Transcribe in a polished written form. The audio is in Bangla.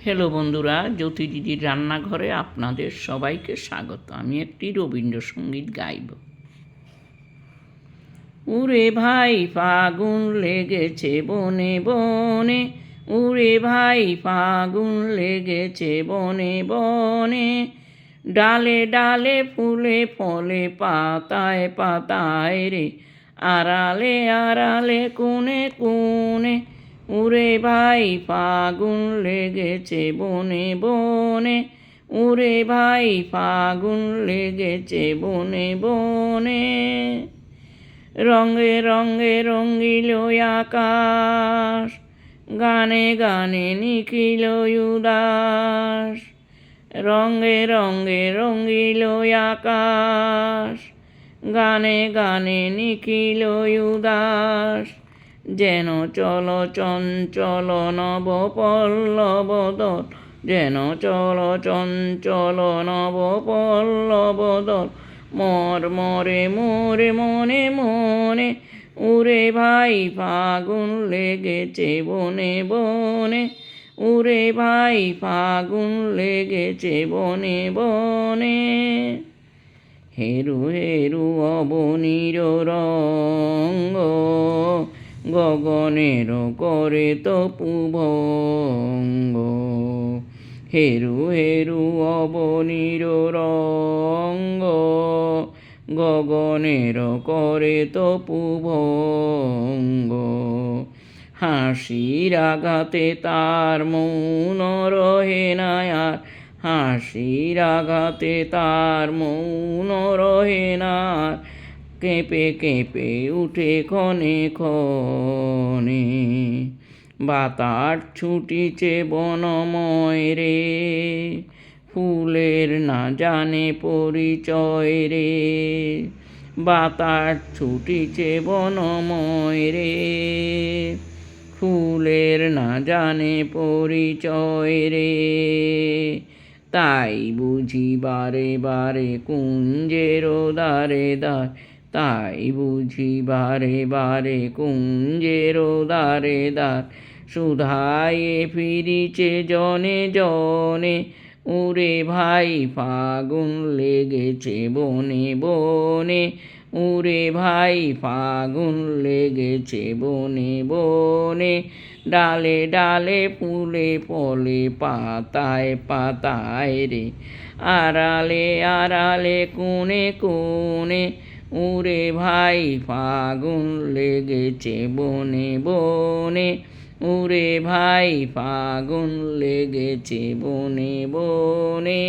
হ্যালো বন্ধুরা, জ্যোতি দিদির রান্নাঘরে আপনাদের সবাইকে স্বাগত। আমি একটি রবীন্দ্রসঙ্গীত গাইব। উরে ভাই ফাগুন লেগেছে বনে বনে, উরে ভাই ফাগুন লেগেছে বনে বনে, ডালে ডালে ফুলে ফলে পাতায় পাতায় রে, আড়ালে আড়ালে কোণে কোণে, উরে ভাই ফাগুন লেগেছে বনে বনে, উরে ভাই ফাগুন লেগেছে বনে বনে। রঙে রঙে রঙিল আকাশ, গানে গানে নিখিল উদাস, রঙে রঙে রঙিল আকাশ, গানে গানে নিখিল উদাস, যেন চল চঞ্চল নব পল্লবদল, যেন চল চঞ্চল নব পল্লবদল, মর মরে মোরে মনে মনে, উরে ভাই ফাগুন লেগেছে বনে বনে, উরে ভাই ফাগুন লেগেছে বনে বনে। হেরু হেরু অবনীর রঙ্গ, গগনের করে তপুভঙ্গ, হেরু হেরু অবনীর রঙ্গ, গগনের করে তপুভঙ্গ। হাসির আঘাতে তার মৌন রহে না আর, হাসির আঘাতে তার মৌন রহে না আর, কেঁপে কেঁপে উঠে ক্ষণে ক্ষণে, বাতাস ছুটিছে বনময় রে, ফুলের না জানে পরিচয় রে, বাতাস ছুটিছে বনময় রে, ফুলের না জানে পরিচয় রে। তাই বুঝি বারে বারে কুঞ্জের দ্বারে দ্বার, তাই বুঝি বারে বারে কুঞ্জের দ্বারে দ্বার, শুধায়ে ফিরিছে জনে জনে, উরে ভাই ফাগুন লেগেছে বনে বনে, উরে ভাই ফাগুন লেগেছে বনে বনে, ডালে ডালে ফুলে ফলে পাতায় পাতায় রে, আড়ালে আড়ালে কোণে কোণে, উরে ভাই ফাগুন লেগেছে বনে বনে, উরে ভাই ফাগুন লেগেছে বনে বনে।